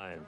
line.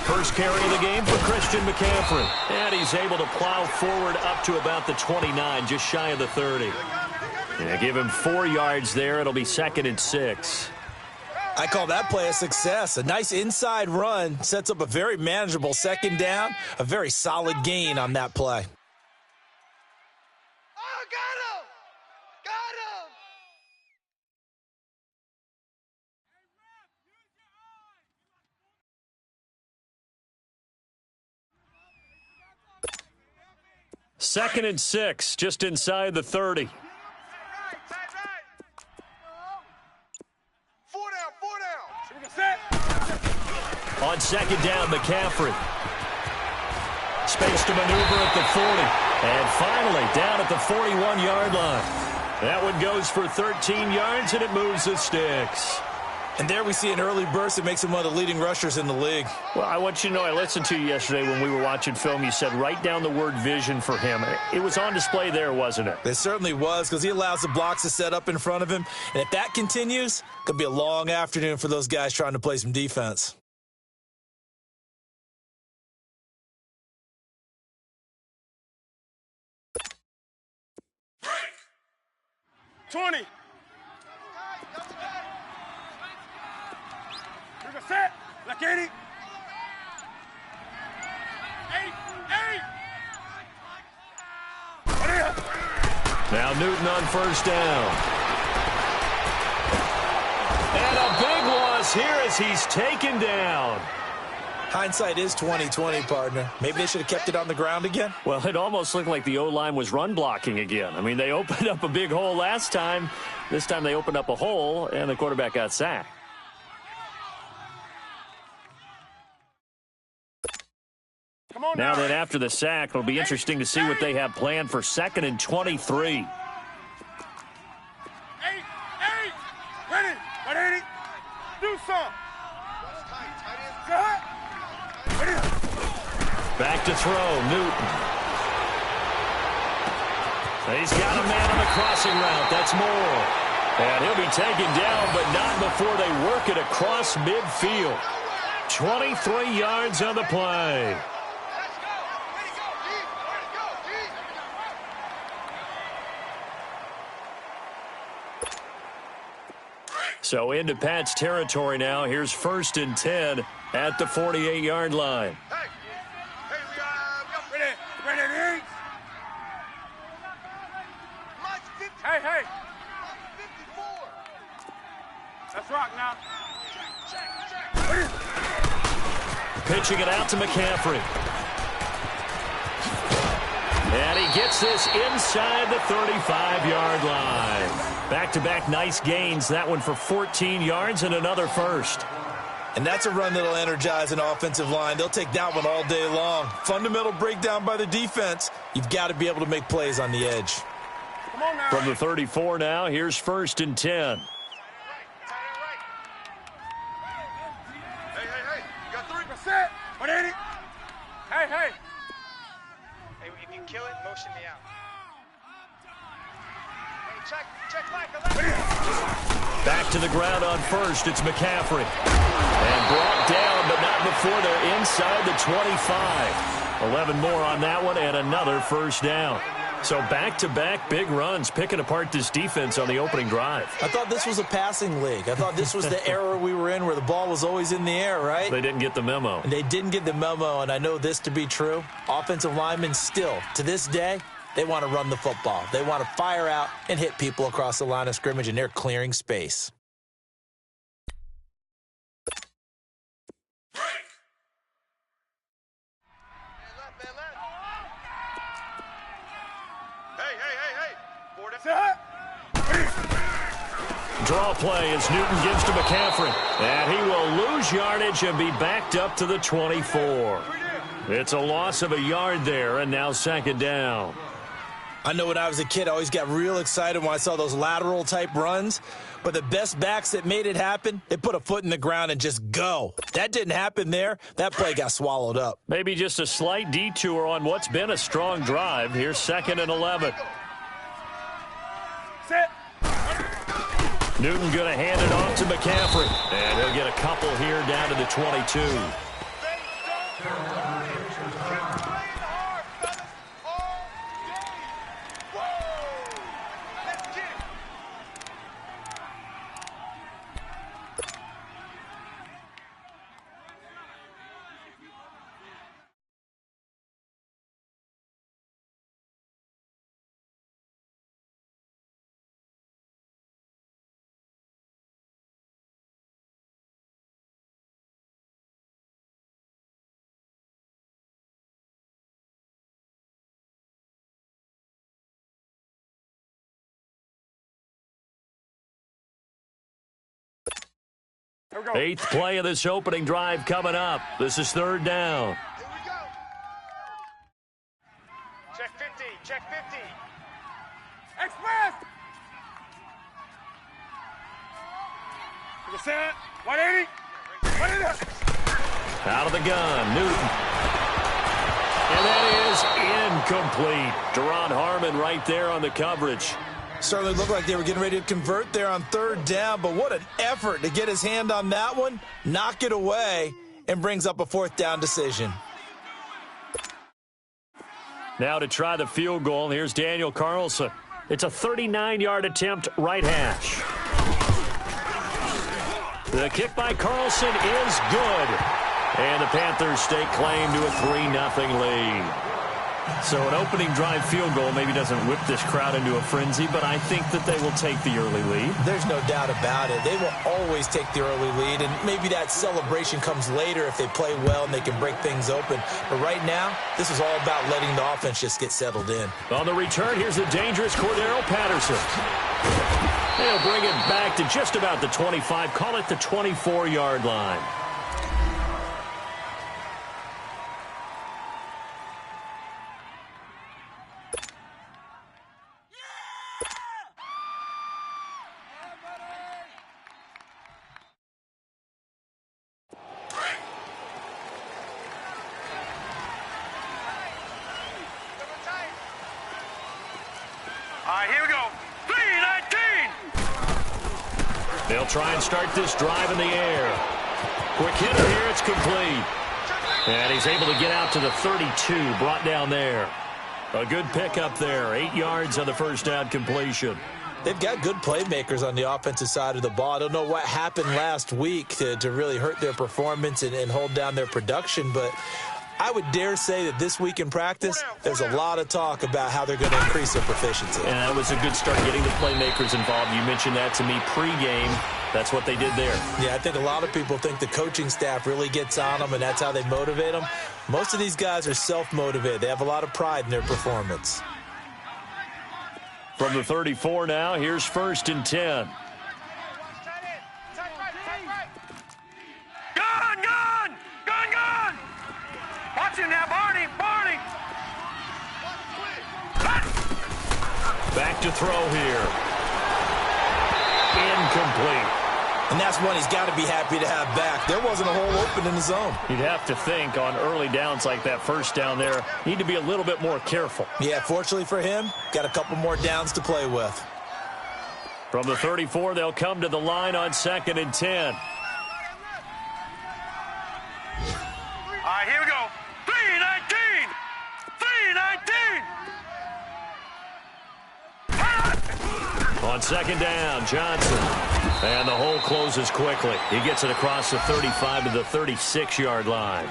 First carry of the game for Christian McCaffrey. And he's able to plow forward up to about the 29, just shy of the 30. Yeah, give him 4 yards there. It'll be 2nd and 6. I call that play a success. A nice inside run sets up a very manageable 2nd down. A very solid gain on that play. Oh, got him! Got him! Second and 6, just inside the 30. On 2nd down, McCaffrey. Space to maneuver at the 40. And finally, down at the 41-yard line. That one goes for 13 yards, and it moves the sticks. And there we see an early burst that makes him one of the leading rushers in the league. Well, I want you to know, I listened to you yesterday when we were watching film. You said write down the word vision for him. It was on display there, wasn't it? It certainly was, because he allows the blocks to set up in front of him. And if that continues, it could be a long afternoon for those guys trying to play some defense. Twenty. Set. Like 80. 8. Now Newton on first down. And a big loss here as he's taken down. Hindsight is 20/20, partner. Maybe they should have kept it on the ground again. Well, it almost looked like the O-line was run blocking again. I mean, they opened up a big hole last time. This time they opened up a hole, and the quarterback got sacked. Now that after the sack, it'll be interesting to see what they have planned for 2nd and 23. 8. Ready. 180. Do some. Back to throw, Newton. He's got a man on the crossing route. That's Moore. And he'll be taken down, but not before they work it across midfield. 23 yards on the play. So into Pat's territory now. Here's 1st and 10 at the 48-yard line. Hey. Let's rock now. Pitching it out to McCaffrey. And he gets this inside the 35-yard line. Back-to-back nice gains. That one for 14 yards and another first. And that's a run that'll energize an offensive line. They'll take that one all day long. Fundamental breakdown by the defense. You've got to be able to make plays on the edge. Come on now. From the 34 now, here's 1st and 10. Hey. You got 3%. 180. Hey. Hey, if you kill it, motion me out. Hey, check back. Back to the ground on first. It's McCaffrey. And brought down, but not before they're inside the 25. 11 more on that one and another first down. So back-to-back big runs, picking apart this defense on the opening drive. I thought this was a passing league. I thought this was the era we were in where the ball was always in the air, right? They didn't get the memo. And they didn't get the memo, and I know this to be true. Offensive linemen still, to this day, they want to run the football. They want to fire out and hit people across the line of scrimmage, and they're clearing space. Draw play as Newton gives to McCaffrey. And he will lose yardage and be backed up to the 24. It's a loss of a yard there, and now second down. I know when I was a kid, I always got real excited when I saw those lateral-type runs. But the best backs that made it happen, they put a foot in the ground and just go. That didn't happen there. That play got swallowed up. Maybe just a slight detour on what's been a strong drive. Here's 2nd and 11. Sit. Newton going to hand it off to McCaffrey. And he'll get a couple here down to the 22. Here we go. 8th play of this opening drive coming up. This is 3rd down. Here we go. Check 50. Check 50. Express. To the set. 180. 180. Out of the gun, Newton. And that is incomplete. Deron Harmon right there on the coverage. Certainly looked like they were getting ready to convert there on 3rd down, but what an effort to get his hand on that one, knock it away, and brings up a 4th down decision. Now to try the field goal, here's Daniel Carlson. It's a 39-yard attempt, right hash. The kick by Carlson is good. And the Panthers stake claim to a 3-0 lead. So an opening drive field goal maybe doesn't whip this crowd into a frenzy, but I think that they will take the early lead. There's no doubt about it. They will always take the early lead, and maybe that celebration comes later if they play well and they can break things open. But right now, this is all about letting the offense just get settled in. On the return, here's the dangerous Cordero Patterson. They'll bring it back to just about the 25, call it the 24-yard line. Here we go. 3-19. They'll try and start this drive in the air. Quick hitter here, it's complete. And he's able to get out to the 32, brought down there. A good pickup there, 8 yards on the first down completion. They've got good playmakers on the offensive side of the ball. I don't know what happened last week to really hurt their performance and hold down their production, but I would dare say that this week in practice, there's a lot of talk about how they're going to increase their proficiency. And that was a good start getting the playmakers involved. You mentioned that to me pregame. That's what they did there. Yeah, I think a lot of people think the coaching staff really gets on them, and that's how they motivate them. Most of these guys are self-motivated. They have a lot of pride in their performance. From the 34 now, here's 1st and 10. Watch him now, Barney! Barney! Back to throw here. Incomplete. And that's one he's got to be happy to have back. There wasn't a hole open in the zone. You'd have to think on early downs like that first down there, need to be a little bit more careful. Yeah, fortunately for him, got a couple more downs to play with. From the 34, they'll come to the line on 2nd and 10. All right, here we go. 3-19! 3-19! On 2nd down, Johnson. And the hole closes quickly. He gets it across the 35 to the 36-yard line.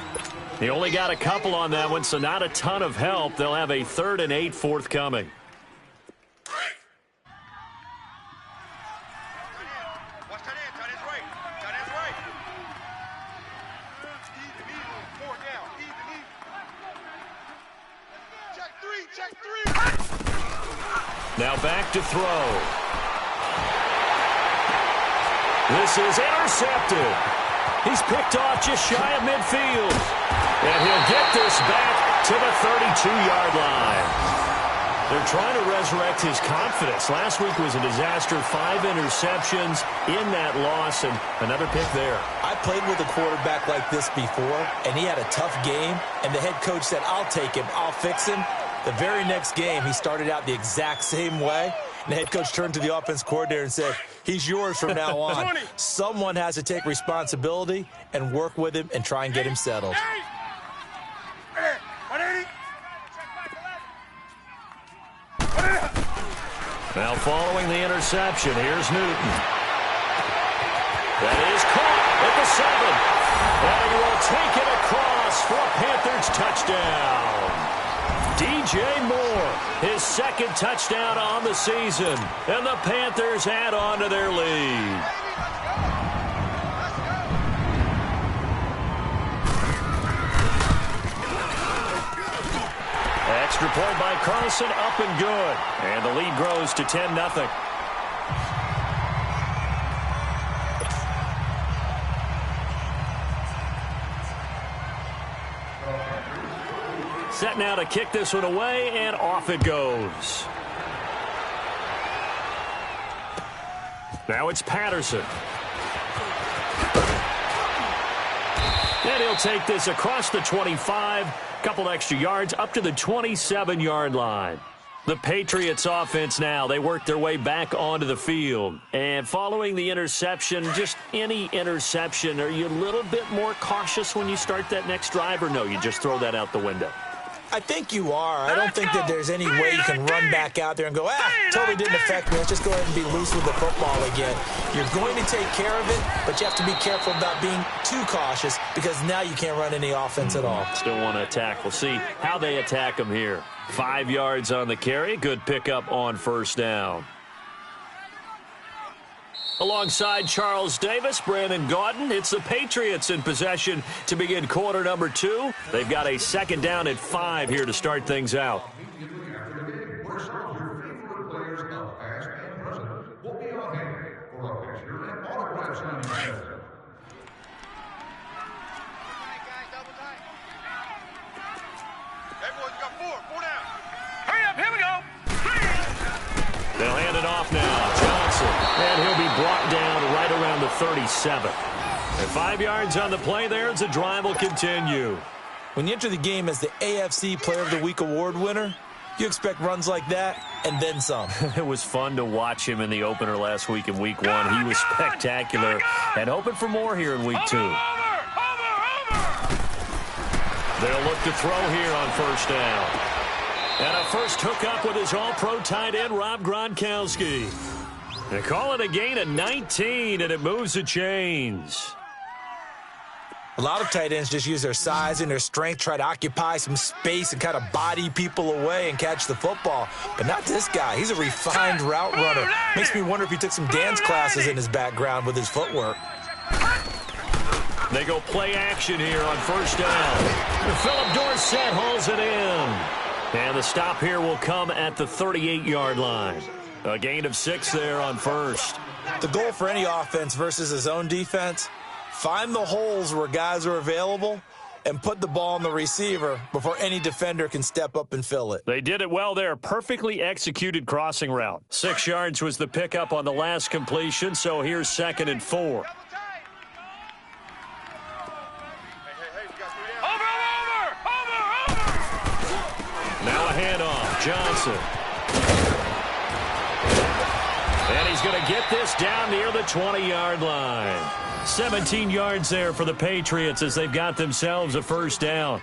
He only got a couple on that one, so not a ton of help. They'll have a 3rd and 8 forthcoming. Watch that in. Tight end's right. Tight end's right. Even. 4 down. Even. Check 3. Check 3. Now back to throw. This is intercepted. He's picked off just shy of midfield. And he'll get this back to the 32-yard line. They're trying to resurrect his confidence. Last week was a disaster. 5 interceptions in that loss, and another pick there. I played with a quarterback like this before, and he had a tough game, and the head coach said, I'll take him, I'll fix him. The very next game, he started out the exact same way, and the head coach turned to the offense coordinator and said, he's yours from now on. Someone has to take responsibility and work with him and try and get him settled. Now following the interception, here's Newton. That is caught at the 7. And he will take it across for a Panthers touchdown. DJ Moore, his second touchdown on the season. And the Panthers add on to their lead. Extra point by Carlson, up and good. And the lead grows to 10-0. Set now to kick this one away, and off it goes. Now it's Patterson. And he'll take this across the 25. Couple extra yards up to the 27-yard line. The Patriots offense now, they work their way back onto the field. And following the interception, just any interception, are you a little bit more cautious when you start that next drive, or no, you just throw that out the window? I think you are. I don't think that there's any way you can run back out there and go, totally didn't affect me. Let's just go ahead and be loose with the football again. You're going to take care of it, but you have to be careful about being too cautious because now you can't run any offense at all. Still want to attack. We'll see how they attack them here. 5 yards on the carry. Good pickup on first down. Alongside Charles Davis, Brandon Gaudin, it's the Patriots in possession to begin quarter number 2. They've got a second down at 5 here to start things out. They'll hand it off now. Johnson. And he'll be brought down right around the 37. And 5 yards on the play there as the drive will continue. When you enter the game as the AFC Player of the Week award winner, you expect runs like that and then some. It was fun to watch him in the opener last week in Week 1. He was spectacular and hoping for more here in Week 2. They'll look to throw here on first down. And a first hookup with his all-pro tight end, Rob Gronkowski. They call it a gain of 19, and it moves the chains. A lot of tight ends just use their size and their strength, try to occupy some space and kind of body people away and catch the football. But not this guy. He's a refined route runner. Makes me wonder if he took some dance classes in his background with his footwork. They go play action here on first down. Philip Dorsett hauls it in. And the stop here will come at the 38-yard line. A gain of 6 there on first. The goal for any offense versus his own defense, find the holes where guys are available and put the ball on the receiver before any defender can step up and fill it. They did it well there. Perfectly executed crossing route. 6 yards was the pickup on the last completion, so here's 2nd and 4. Now a handoff. Johnson. And he's going to get this down near the 20-yard line. 17 yards there for the Patriots as they've got themselves a first down.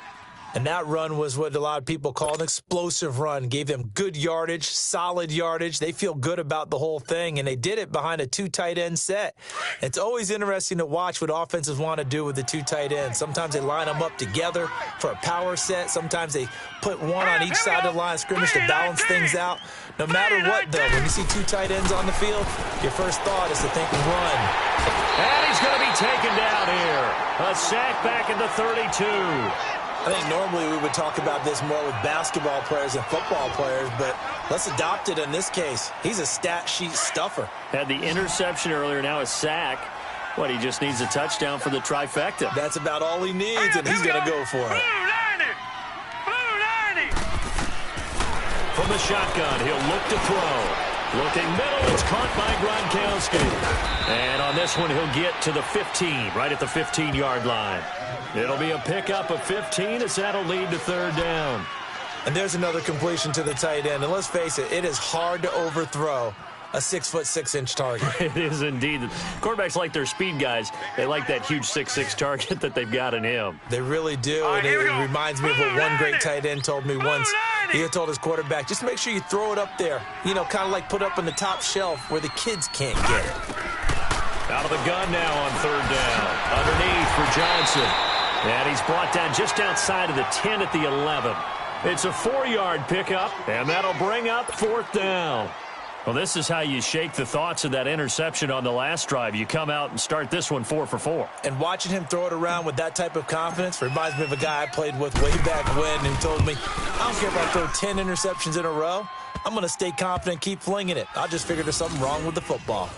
And that run was what a lot of people call an explosive run. Gave them good yardage, solid yardage. They feel good about the whole thing, and they did it behind a 2 tight end set. It's always interesting to watch what offenses want to do with the 2 tight ends. Sometimes they line them up together for a power set. Sometimes they put one on each side of the line of scrimmage to balance things out. No matter what, though, when you see 2 tight ends on the field, your first thought is to think run. And he's going to be taken down here. A sack back at the 32. I think normally we would talk about this more with basketball players and football players, but let's adopt it in this case. He's a stat sheet stuffer. Had the interception earlier, now a sack. What, he just needs a touchdown for the trifecta. That's about all he needs, and he's going to go for it. From the shotgun, he'll look to throw. Looking middle, it's caught by Gronkowski. And on this one, he'll get to the 15, right at the 15-yard line. It'll be a pickup of 15 as that'll lead to third down. And there's another completion to the tight end. And let's face it, it is hard to overthrow a 6'6" target. It is indeed. Quarterbacks like their speed guys. They like that huge 6'6" target that they've got in him. They really do. And it reminds me of what one great tight end told me once. He had told his quarterback, just make sure you throw it up there. You know, kind of like put up on the top shelf where the kids can't get it. Out of the gun now on third down. Underneath for Johnson. And he's brought down just outside of the 10 at the 11. It's a 4-yard pickup, and that'll bring up fourth down. Well, this is how you shake the thoughts of that interception on the last drive. You come out and start this one 4 for 4. And watching him throw it around with that type of confidence reminds me of a guy I played with way back when who told me, I don't care if I throw 10 interceptions in a row. I'm going to stay confident, keep flinging it. I just figured there's something wrong with the football.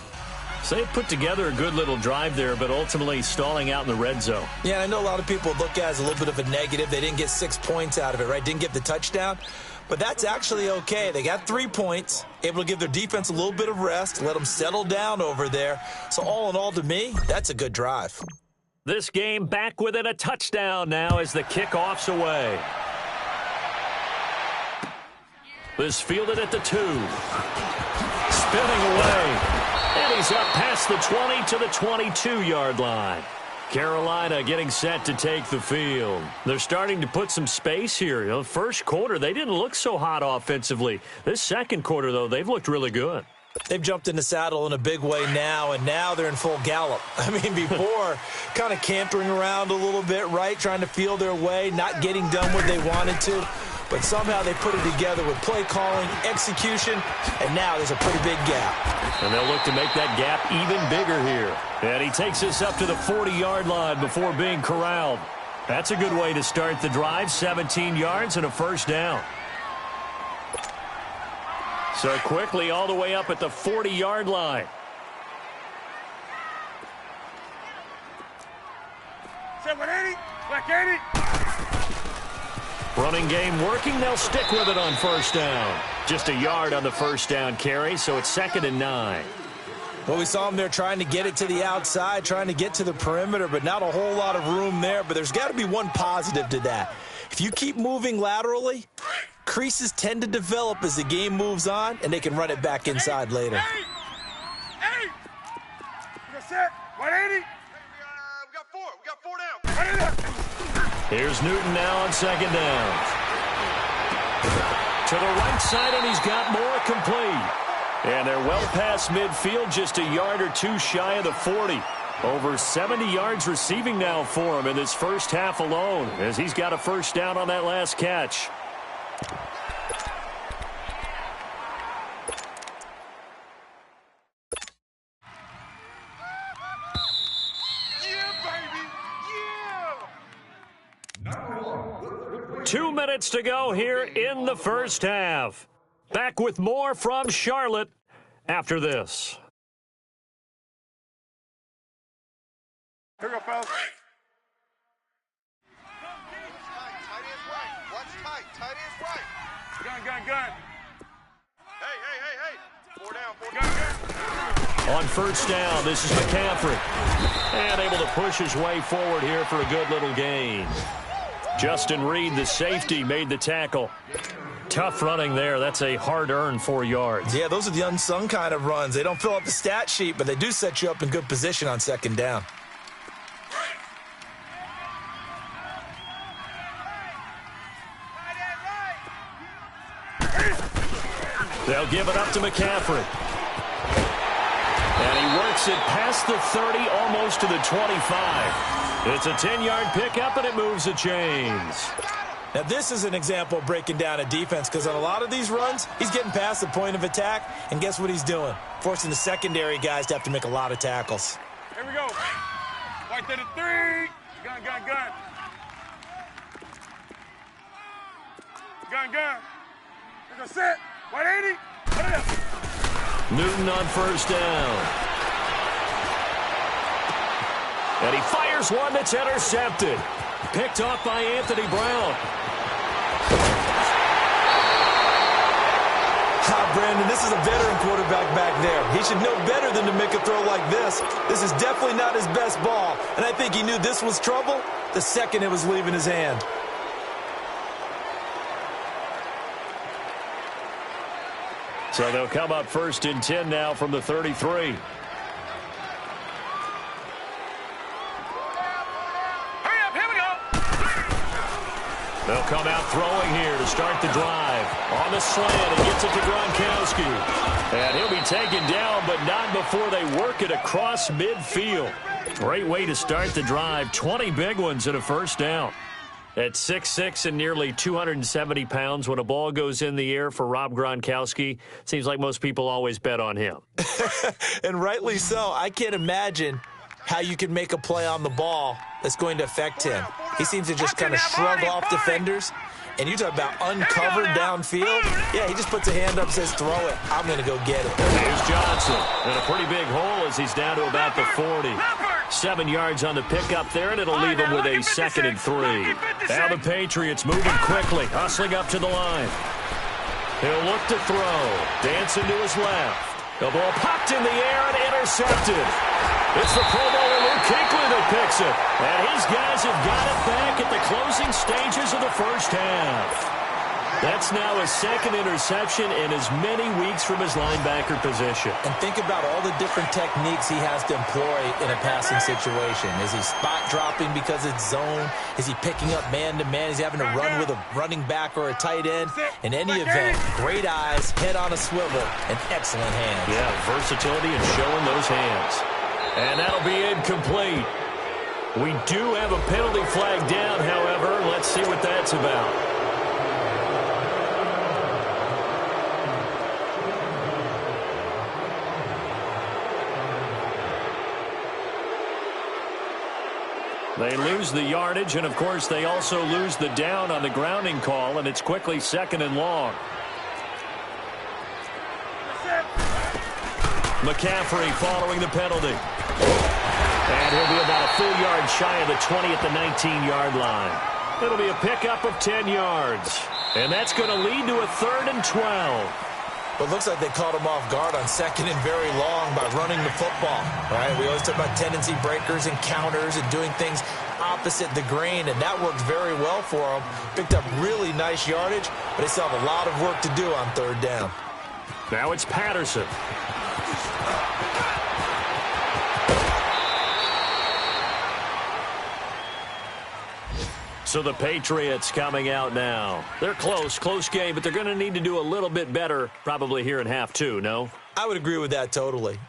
So they put together a good little drive there, but ultimately stalling out in the red zone. Yeah, I know a lot of people look at it as a little bit of a negative. They didn't get 6 points out of it, right? Didn't get the touchdown. But that's actually okay. They got 3 points, able to give their defense a little bit of rest, let them settle down over there. So all in all, to me, that's a good drive. This game back within a touchdown now as the kickoff's away. This fielded at the 2. Spinning away. And he's up past the 20 to the 22-yard line. Carolina getting set to take the field. They're starting to put some space here. You know, first quarter, they didn't look so hot offensively. This second quarter, though, they've looked really good. They've jumped in the saddle in a big way now, and now they're in full gallop. I mean, before, kind of cantering around a little bit, right, trying to feel their way, not getting done what they wanted to. But somehow they put it together with play calling, execution, and now there's a pretty big gap. And they'll look to make that gap even bigger here. And he takes us up to the 40-yard line before being corralled. That's a good way to start the drive, 17 yards and a first down. So quickly all the way up at the 40-yard line. Running game working. They'll stick with it on first down. Just a yard on the first down carry, so it's 2nd and 9. Well, we saw them there trying to get it to the outside, trying to get to the perimeter, but not a whole lot of room there. But there's got to be one positive to that. If you keep moving laterally, creases tend to develop as the game moves on, and they can run it back inside later. Hey! We got set. 180. We got 4. We got 4 down. Here's Newton now on second down. To the right side, and he's got more complete. And they're well past midfield, just a yard or two shy of the 40. Over 70 yards receiving now for him in this first half alone, as he's got a first down on that last catch. Yeah, baby. Yeah. 2 minutes to go here in the first half. Back with more from Charlotte after this. Here we go, fellas. Tight end's right. Watch tight. Tight end's right. Gun. Hey. 4 down. On first down, this is McCaffrey. And able to push his way forward here for a good little gain. Justin Reed, the safety, made the tackle. Tough running there. That's a hard-earned 4 yards. Yeah, those are the unsung kind of runs. They don't fill up the stat sheet, but they do set you up in good position on second down. They'll give it up to McCaffrey. And he works it past the 30, almost to the 25. It's a 10-yard pickup, and it moves the chains. Now, this is an example of breaking down a defense, because on a lot of these runs, he's getting past the point of attack, and guess what he's doing? Forcing the secondary guys to have to make a lot of tackles. Here we go. Right to the 3. Gun. We're going to set. 180. Put it up. Newton on first down. And he fires one that's intercepted. Picked off by Anthony Brown. Brandon, this is a veteran quarterback back there. He should know better than to make a throw like this. This is definitely not his best ball, and I think he knew this was trouble the second it was leaving his hand. So they'll come up 1st and 10 now from the 33. They'll come out throwing here to start the drive. On the slant, he gets it to Gronkowski. And he'll be taken down, but not before they work it across midfield. Great way to start the drive. 20 big ones and a first down. At 6'6" and nearly 270 pounds, when a ball goes in the air for Rob Gronkowski, seems like most people always bet on him. And rightly so. I can't imagine how you can make a play on the ball that's going to affect him. He seems to just kind of shrug off defenders. And you talk about uncovered downfield. Yeah, he just puts a hand up and says, throw it. I'm going to go get it. Here's Johnson in a pretty big hole as he's down to about the 40. 7 yards on the pickup there, and it'll leave him with a 2nd and 3. Now the Patriots moving quickly, hustling up to the line. He'll look to throw. Dancing to his left. The ball popped in the air and intercepted. It's the Pro Bowler Luke Kuechly that picks it. And his guys have got it back at the closing stages of the first half. That's now his 2nd interception in as many weeks from his linebacker position. And think about all the different techniques he has to employ in a passing situation. Is he spot dropping because it's zone? Is he picking up man-to-man? Is he having to run with a running back or a tight end? In any event, great eyes, head on a swivel, and excellent hands. Yeah, versatility and showing those hands. And that'll be incomplete. We do have a penalty flag down, however. Let's see what that's about. They lose the yardage, and, of course, they also lose the down on the grounding call, and it's quickly 2nd and long. McCaffrey following the penalty. And he'll be about a full yard shy of the 20 at the 19-yard line. It'll be a pickup of 10 yards. And that's going to lead to a 3rd and 12. But it looks like they caught him off guard on 2nd and very long by running the football. Right? We always talk about tendency breakers and counters and doing things opposite the grain, and that worked very well for him. Picked up really nice yardage, but they still have a lot of work to do on 3rd down. Now it's Patterson. So the Patriots coming out now. They're close game, but they're going to need to do a little bit better probably here in half 2, no? I would agree with that totally.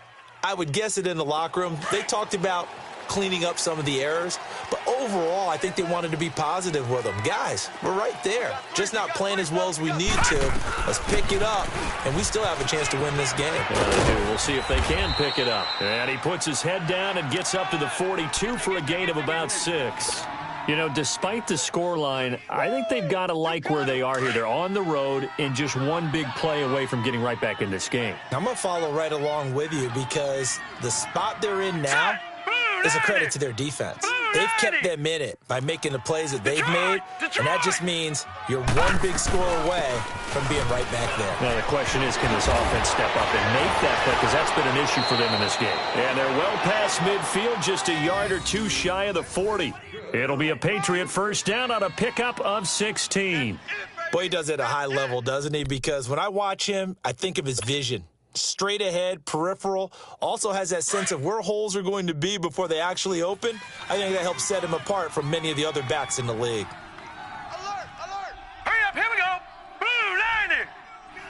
I would guess it in the locker room. They talked about cleaning up some of the errors, but overall I think they wanted to be positive with them. Guys, we're right there. Just not playing as well as we need to. Let's pick it up, and we still have a chance to win this game. Yeah, they do. We'll see if they can pick it up. And he puts his head down and gets up to the 42 for a gain of about 6. You know, despite the scoreline, I think they've got to like where they are here. They're on the road and just one big play away from getting right back in this game. I'm going to follow right along with you because the spot they're in now is a credit to their defense. They've kept them in it by making the plays that they've made, and that just means you're one big score away from being right back there. Now, the question is, can this offense step up and make that play? Because that's been an issue for them in this game. And they're well past midfield, just a yard or two shy of the 40. It'll be a Patriot first down on a pickup of 16. Boy, he does it at a high level, doesn't he? Because when I watch him, I think of his vision. Straight ahead, peripheral, also has that sense of where holes are going to be before they actually open. I think that helps set him apart from many of the other backs in the league. Alert, alert! Hurry up, here we go! Blue 90!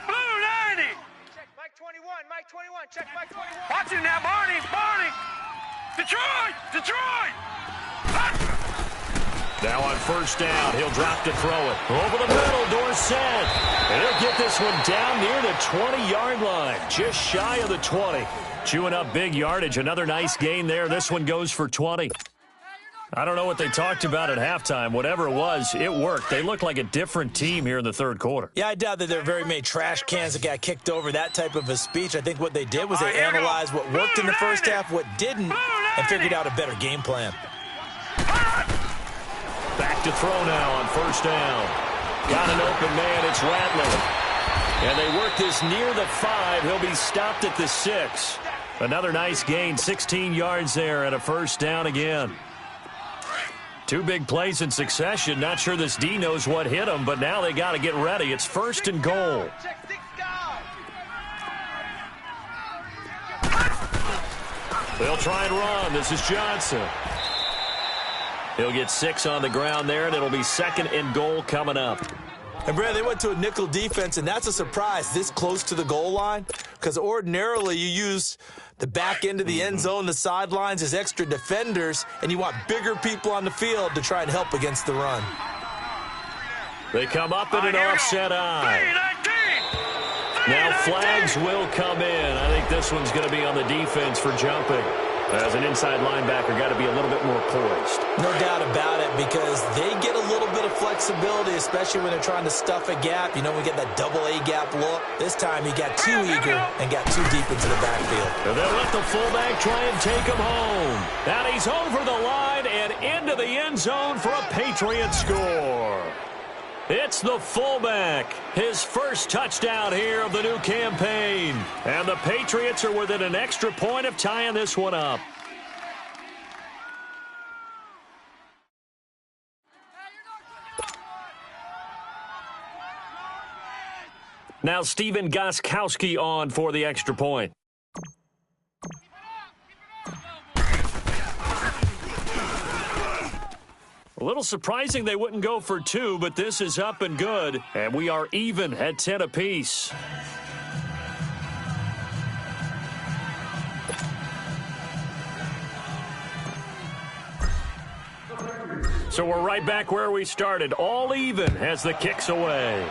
Blue 90! Check Mike 21, Mike 21, check Mike 21. Watch it now, Barney! Detroit! Now on first down, he'll drop to throw it. Over the middle, Dorsett. And he'll get this one down near the 20-yard line, just shy of the 20. Chewing up big yardage, another nice gain there. This one goes for 20. I don't know what they talked about at halftime. Whatever it was, it worked. They look like a different team here in the third quarter. Yeah, I doubt that there are very many trash cans that got kicked over, that type of a speech. I think what they did was they analyzed what worked in the first half, what didn't, and figured out a better game plan. Back to throw now on first down. Got an open man. It's Rattler. And they work this near the 5. He'll be stopped at the 6. Another nice gain, 16 yards there and a first down again. 2 big plays in succession. Not sure this D knows what hit him, but now they got to get ready. It's first and goal. They'll try and run. This is Johnson. He'll get 6 on the ground there, and it'll be second and goal coming up. And, Brad, they went to a nickel defense, and that's a surprise this close to the goal line, because ordinarily you use the back end of the end zone, the sidelines as extra defenders, and you want bigger people on the field to try and help against the run. They come up in an offset eye. Now flags will come in. I think this one's going to be on the defense for jumping. As an inside linebacker, got to be a little bit more poised. No doubt about it, because they get a little bit of flexibility, especially when they're trying to stuff a gap. You know, we get that double A gap look. This time he got too eager and got too deep into the backfield. And they'll let the fullback try and take him home. And he's over the line and into the end zone for a Patriot score. It's the fullback, his first touchdown here of the new campaign. And the Patriots are within an extra point of tying this one up. Now Steven Gostkowski on for the extra point. A little surprising they wouldn't go for 2, but this is up and good. And we are even at 10 apiece. So we're right back where we started. All even as the kick's away.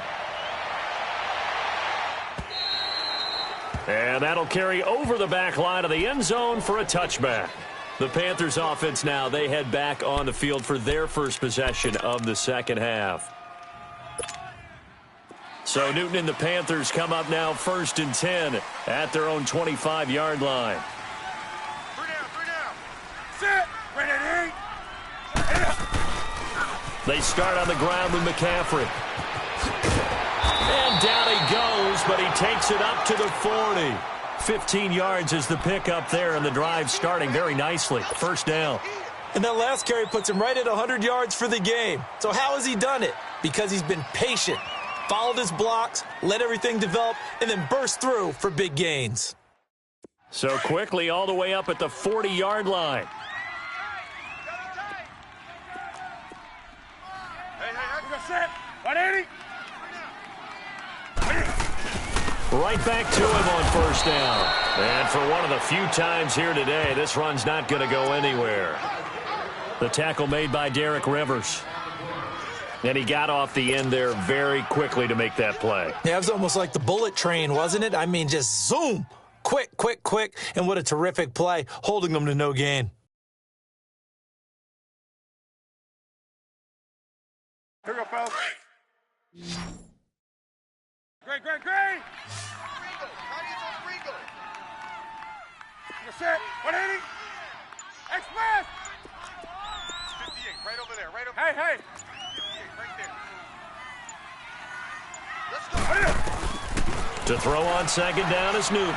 And that'll carry over the back line of the end zone for a touchback. The Panthers offense now, they head back on the field for their first possession of the second half. So Newton and the Panthers come up now first and 10 at their own 25-yard line. 3 down. Sit. Ready. They start on the ground with McCaffrey. And down he goes, but he takes it up to the 40. 15 yards is the pickup there, and the drive starting very nicely. First down. And that last carry puts him right at 100 yards for the game. So how has he done it? Because he's been patient, followed his blocks, let everything develop, and then burst through for big gains. So quickly all the way up at the 40-yard line. Hey, 180. Right back to him on first down. And for one of the few times here today, this run's not going to go anywhere. The tackle made by Derek Rivers. And he got off the end there very quickly to make that play. Yeah, it was almost like the bullet train, wasn't it? I mean, just zoom. Quick. And what a terrific play, holding them to no gain. Here we go, fellas. Great. Set. 180. Express. 58, right over there. Hey. 58, right there. Let's go. To throw on second down is Newton.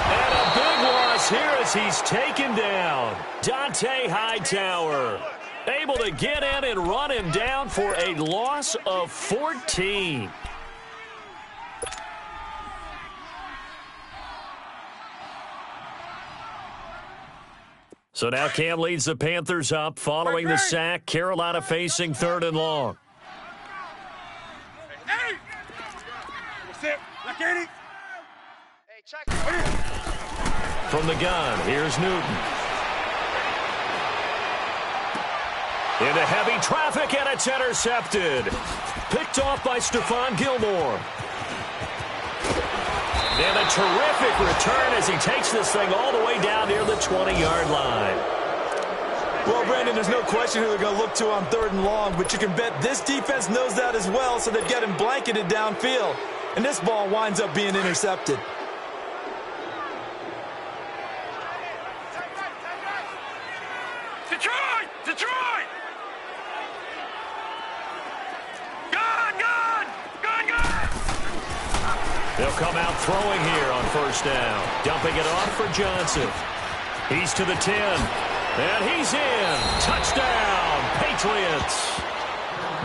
And a big loss here as he's taken down. Dante Hightower able to get in and run him down for a loss of 14. So now Cam leads the Panthers up following the sack. Carolina facing 3rd and long. Hey! Sit. Like 80. Hey, check. From the gun, here's Newton. Into heavy traffic, and it's intercepted. Picked off by Stephon Gilmore. And a terrific return as he takes this thing all the way down near the 20-yard line. Well, Brandon, there's no question who they're going to look to on 3rd and long, but you can bet this defense knows that as well, so they've got him blanketed downfield. And this ball winds up being intercepted. They'll come out throwing here on first down. Dumping it off for Johnson. He's to the 10. And he's in. Touchdown, Patriots.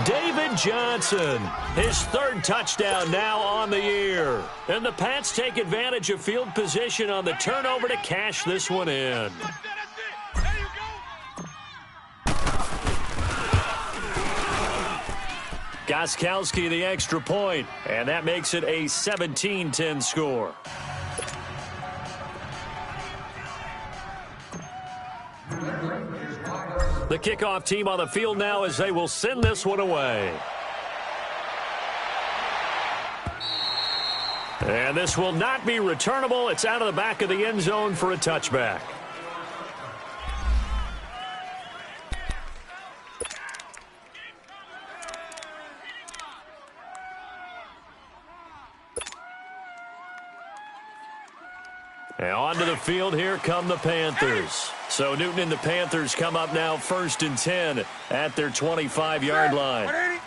David Johnson, his third touchdown now on the year. And the Pats take advantage of field position on the turnover to cash this one in. Gostkowski the extra point, and that makes it a 17-10 score. The kickoff team on the field now as they will send this one away. And this will not be returnable. It's out of the back of the end zone for a touchback. And onto the field, here come the Panthers. So Newton and the Panthers come up now 1st and 10 at their 25-yard line.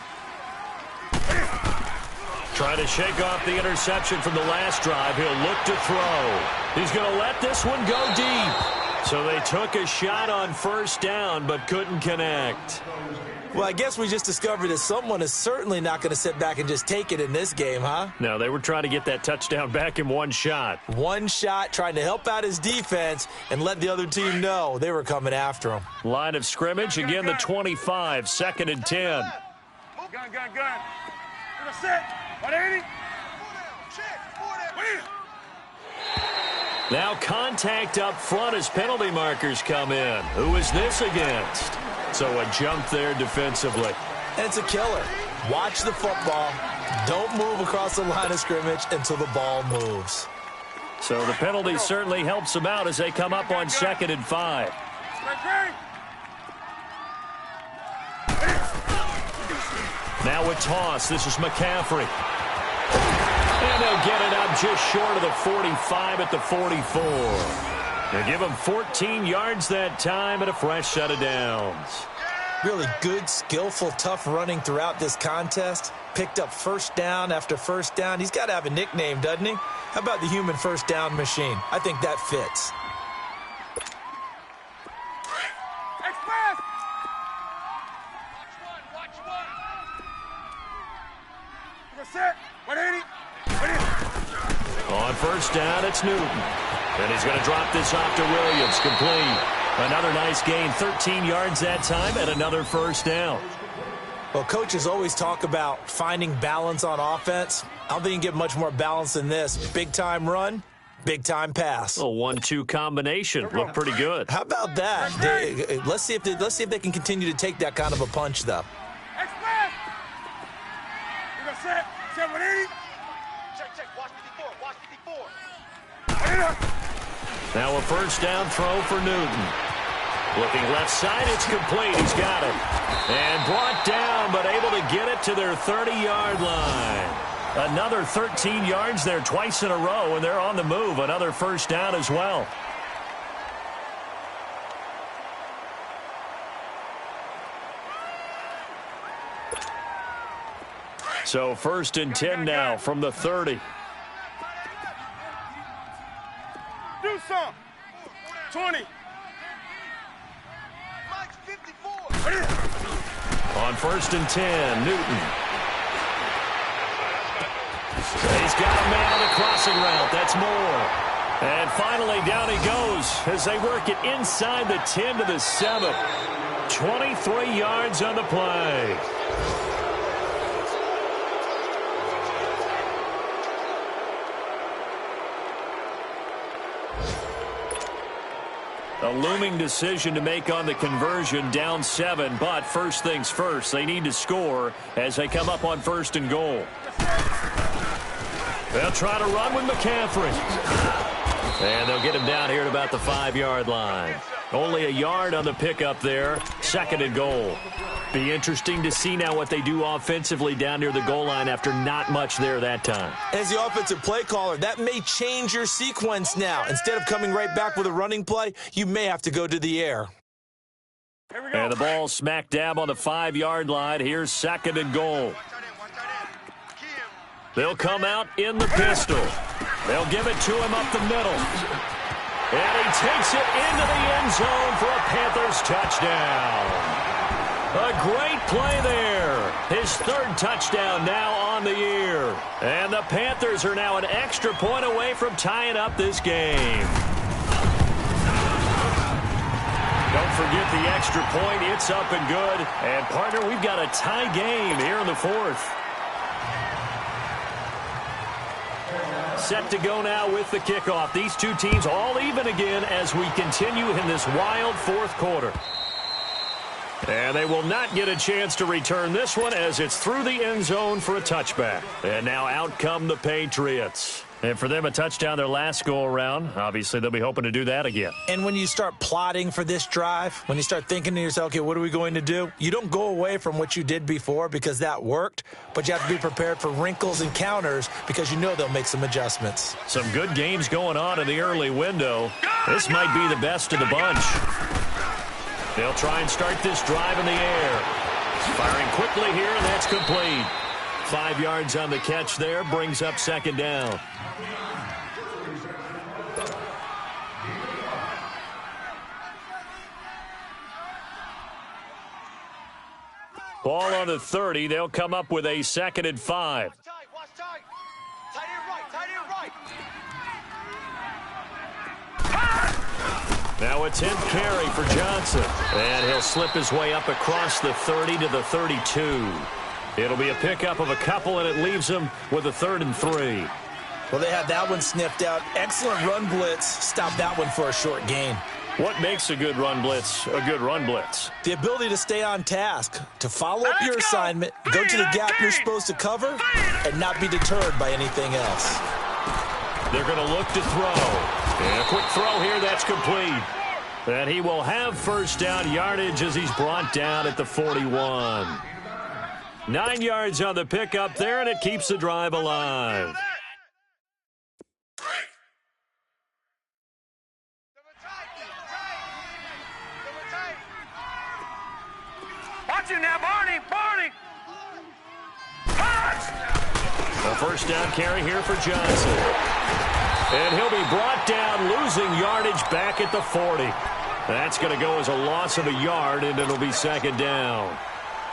Trying to shake off the interception from the last drive. He'll look to throw. He's going to let this one go deep. So they took a shot on first down but couldn't connect. Well, I guess we just discovered that someone is certainly not going to sit back and just take it in this game, huh? No, they were trying to get that touchdown back in one shot. One shot, trying to help out his defense and let the other team know they were coming after him. Line of scrimmage, again the 25, 2nd and 10. Gun. Set. 180. Now contact up front as penalty markers come in. Who is this against? So a jump there defensively. And it's a killer. Watch the football. Don't move across the line of scrimmage until the ball moves. So the penalty certainly helps them out as they come up on 2nd and 5. Now a toss. This is McCaffrey. And they'll get it up just short of the 45 at the 44. They give him 14 yards that time and a fresh set of downs. Really good, skillful, tough running throughout this contest. Picked up first down after first down. He's got to have a nickname, doesn't he? How about the human first down machine? I think that fits. Express! Watch one. Set. 180. On first down, it's Newton. And he's going to drop this off to Williams. Complete. Another nice gain, 13 yards that time, and another first down. Well, coaches always talk about finding balance on offense. I don't think you can get much more balance than this. Big-time run, big-time pass. A 1-2 combination. Looked pretty good. How about that? Let's see if they can continue to take that kind of a punch, though. Express! We're going to set. 180. Check. Watch 54. Now a first down throw for Newton. Looking left side, it's complete. He's got it. And brought down, but able to get it to their 30-yard line. Another 13 yards there twice in a row, and they're on the move. Another first down as well. So 1st and 10 now from the 30. Do some. 20. Mike's 54. On 1st and 10, Newton. He's got a man on the crossing route. That's Moore. And finally down he goes as they work it inside the 10 to the 7. 23 yards on the play. A looming decision to make on the conversion, down 7, but first things first, they need to score as they come up on 1st and goal. They'll try to run with McCaffrey. And they'll get him down here at about the 5-yard line. Only a yard on the pickup there, 2nd and goal. Be interesting to see now what they do offensively down near the goal line after not much there that time. As the offensive play caller, that may change your sequence now. Instead of coming right back with a running play, you may have to go to the air. And the ball smack dab on the 5-yard line. Here's 2nd and goal. They'll come out in the pistol. They'll give it to him up the middle. And he takes it into the end zone for a Panthers touchdown. A great play there. His third touchdown now on the year. And the Panthers are now an extra point away from tying up this game. Don't forget the extra point. It's up and good. And, partner, we've got a tie game here in the fourth. Set to go now with the kickoff. These two teams all even again as we continue in this wild fourth quarter. And they will not get a chance to return this one as it's through the end zone for a touchback. And now out come the Patriots. And for them, a touchdown their last go-around. Obviously, they'll be hoping to do that again. And when you start plotting for this drive, when you start thinking to yourself, okay, what are we going to do? You don't go away from what you did before because that worked, but you have to be prepared for wrinkles and counters because you know they'll make some adjustments. Some good games going on in the early window. This might be the best of the bunch. They'll try and start this drive in the air. Firing quickly here, and that's complete. 5 yards on the catch there, brings up second down. Ball on the 30. They'll come up with a 2nd and 5. Watch tight. Tight end right. Now a 10th carry for Johnson. And he'll slip his way up across the 30 to the 32. It'll be a pickup of a couple, and it leaves them with a 3rd and 3. Well, they had that one sniffed out. Excellent run blitz. Stop that one for a short gain. What makes a good run blitz a good run blitz? The ability to stay on task, to follow up your assignment, go to the gap you're supposed to cover, and not be deterred by anything else. They're going to look to throw. And a quick throw here, that's complete. And he will have first down yardage as he's brought down at the 41. 9 yards on the pickup there, and it keeps the drive alive. Watch it now, Barney. A first down carry here for Johnson. And he'll be brought down, losing yardage back at the 40. That's going to go as a loss of a yard, and it'll be second down.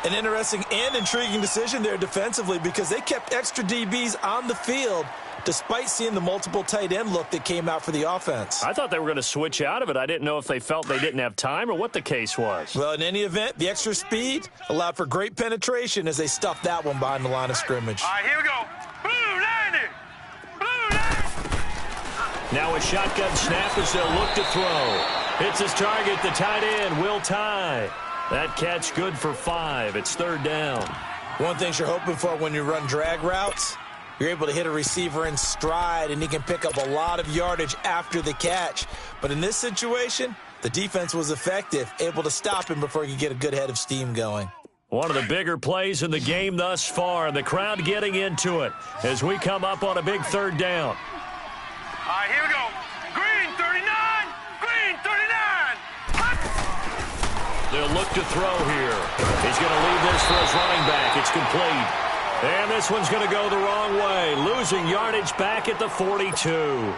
An interesting and intriguing decision there defensively because they kept extra DBs on the field despite seeing the multiple tight end look that came out for the offense. I thought they were going to switch out of it. I didn't know if they felt they didn't have time or what the case was. Well, in any event, the extra speed allowed for great penetration as they stuffed that one behind the line of scrimmage. All right, here we go. Blue line. Now a shotgun snap as they'll look to throw. Hits his target, the tight end, Will Tye. That catch good for 5. It's 3rd down. One thing you're hoping for when you run drag routes, you're able to hit a receiver in stride, and he can pick up a lot of yardage after the catch. But in this situation, the defense was effective, able to stop him before he could get a good head of steam going. One of the bigger plays in the game thus far. The crowd getting into it as we come up on a big 3rd down. All right, here we go. Green 39. They'll look to throw here. He's going to leave this for his running back. It's complete. And this one's going to go the wrong way, losing yardage back at the 42.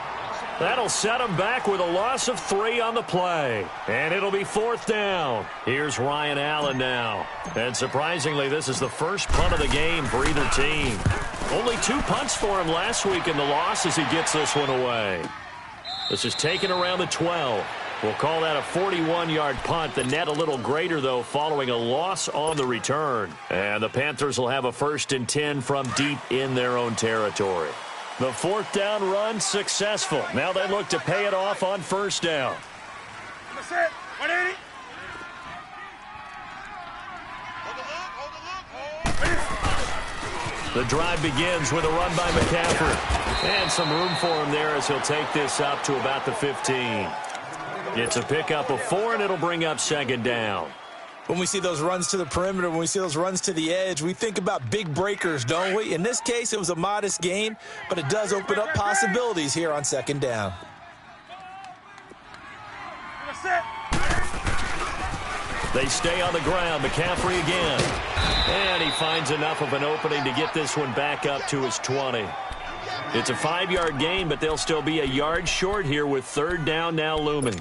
That'll set him back with a loss of 3 on the play. And it'll be 4th down. Here's Ryan Allen now. And surprisingly, this is the first punt of the game for either team. Only 2 punts for him last week in the loss as he gets this one away. This is taken around the 12. We'll call that a 41-yard punt. The net a little greater, though, following a loss on the return. And the Panthers will have a 1st and 10 from deep in their own territory. The 4th down run successful. Now they look to pay it off on 1st down. That's it. 180. The drive begins with a run by McCaffrey. And some room for him there as he'll take this up to about the 15. It's a pickup of 4, and it'll bring up 2nd down. When we see those runs to the perimeter, when we see those runs to the edge, we think about big breakers, don't we? In this case, it was a modest gain, but it does open up possibilities here on 2nd down. They stay on the ground. McCaffrey again. And he finds enough of an opening to get this one back up to his 20. It's a 5-yard gain, but they'll still be a yard short here with third down now looming.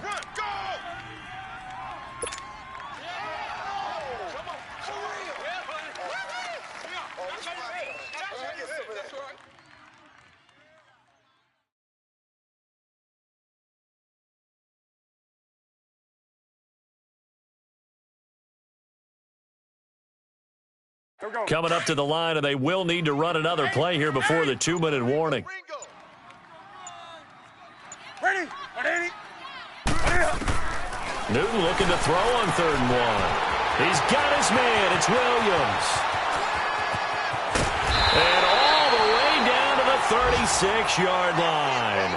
Coming up to the line, and they will need to run another play here before the 2-minute warning. Newton looking to throw on 3rd and 1. He's got his man. It's Williams. And all the way down to the 36-yard line.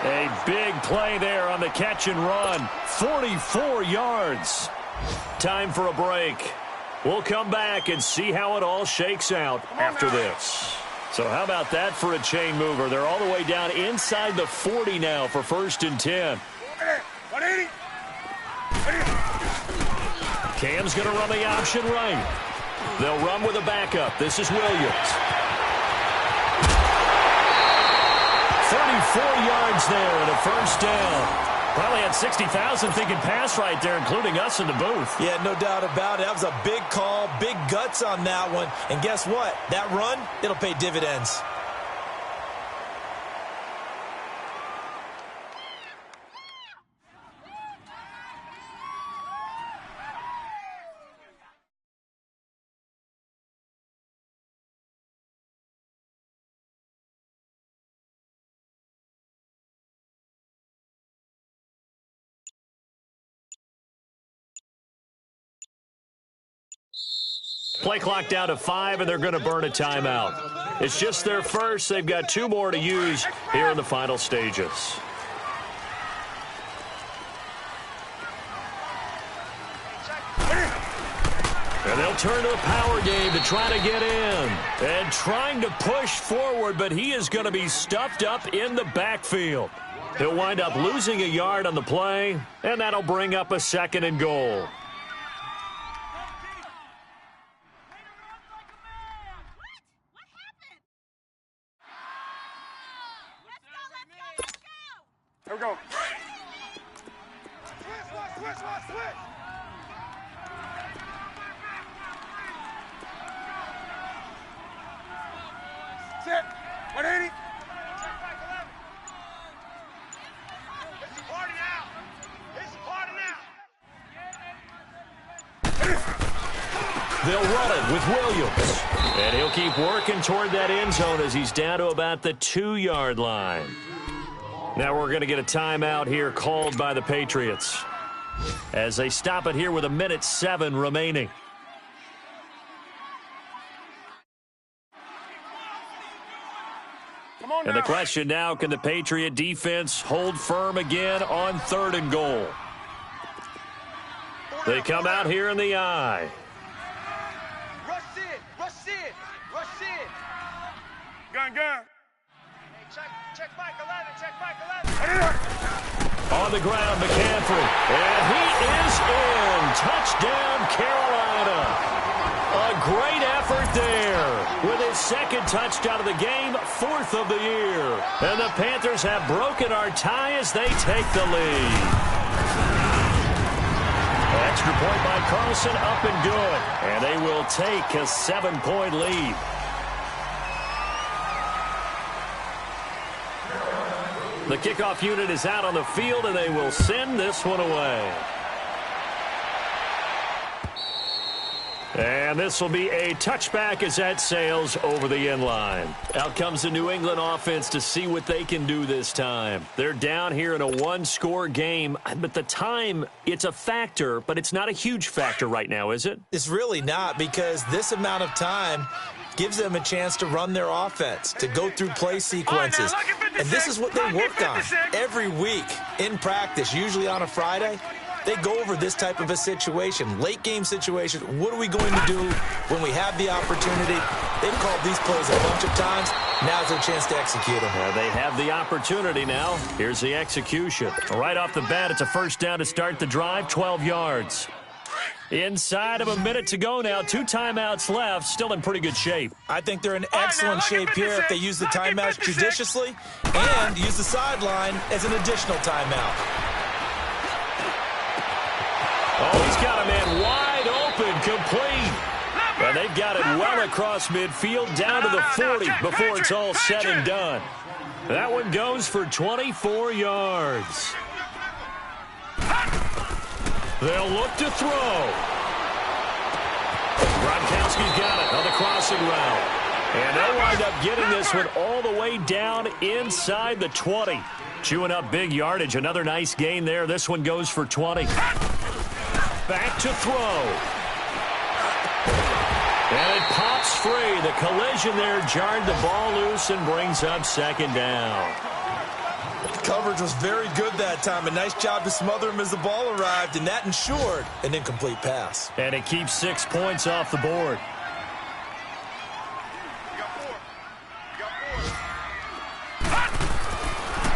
A big play there on the catch and run. 44 yards. Time for a break. We'll come back and see how it all shakes out after this. So how about that for a chain mover? They're all the way down inside the 40 now for 1st and 10. Cam's going to run the option right. They'll run with a backup. This is Williams. 34 yards there and a 1st down. Probably had 60,000 thinking pass right there, including us in the booth. Yeah, no doubt about it. That was a big call, big guts on that one. And guess what? That run, it'll pay dividends. Play clock down to 5, and they're going to burn a timeout. It's just their first. They've got 2 more to use here in the final stages. And they'll turn to a power game to try to get in. And trying to push forward, but he is going to be stuffed up in the backfield. He'll wind up losing a yard on the play, and that'll bring up a 2nd and goal. Here we go. Switch. Set. 180. It's party now. It's party now. They'll run it with Williams. And he'll keep working toward that end zone as he's down to about the 2-yard line. Now we're going to get a timeout here called by the Patriots as they stop it here with 1:07 remaining. And the question now, can the Patriot defense hold firm again on 3rd and goal? They come out here in the eye. Rush in. Gun. Check Mike 11, check Mike 11. On the ground, McCaffrey. And he is in. Touchdown, Carolina. A great effort there with his 2nd touchdown of the game, 4th of the year. And the Panthers have broken our tie as they take the lead. Extra point by Carlson, up and good. And they will take a 7-point lead. The kickoff unit is out on the field, and they will send this one away. And this will be a touchback as that sails over the end line. Out comes the New England offense to see what they can do this time. They're down here in a 1-score game, but the time, it's a factor, but it's not a huge factor right now, is it? It's really not, because this amount of time gives them a chance to run their offense, to go through play sequences. And this is what they work on every week in practice, usually on a Friday. They go over this type of a situation, late game situation. What are we going to do when we have the opportunity? They've called these plays a bunch of times. Now's their chance to execute them. They have the opportunity now. Here's the execution. Right off the bat, it's a 1st down to start the drive, 12 yards. Inside of a minute to go now. 2 timeouts left. Still in pretty good shape. I think they're in excellent shape here if they use the timeouts judiciously and use the sideline as an additional timeout. Oh, he's got a man wide open, complete. And they've got it well across midfield, down to the 40 before it's all said and done. That one goes for 24 yards. They'll look to throw. Gronkowski's got it on the crossing route. And they'll wind up getting this one all the way down inside the 20. Chewing up big yardage. Another nice gain there. This one goes for 20. Back to throw. And it pops free. The collision there jarred the ball loose and brings up second down. Coverage was very good that time. A nice job to smother him as the ball arrived, and that ensured an incomplete pass. And it keeps 6 points off the board.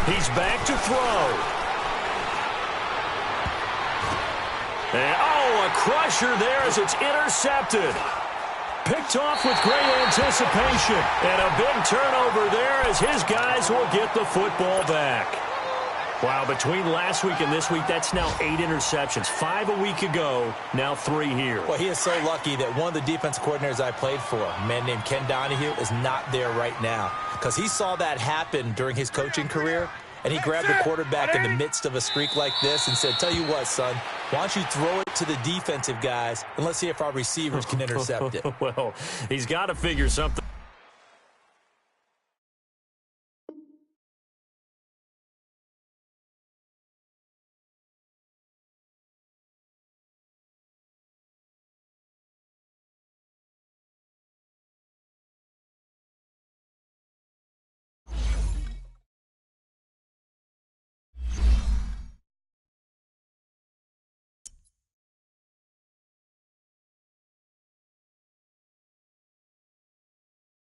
He's back to throw. And, a crusher there as it's intercepted. Picked off with great anticipation. And a big turnover there as his guys will get the football back. Wow, between last week and this week, that's now 8 interceptions. 5 a week ago, now 3 here. Well, he is so lucky that one of the defense coordinators I played for, a man named Ken Donahue, is not there right now. Because he saw that happen during his coaching career, and he grabbed the quarterback in the midst of a streak like this and said, tell you what, son, why don't you throw it to the defensive guys, and let's see if our receivers can intercept it. Well, he's got to figure something.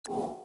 You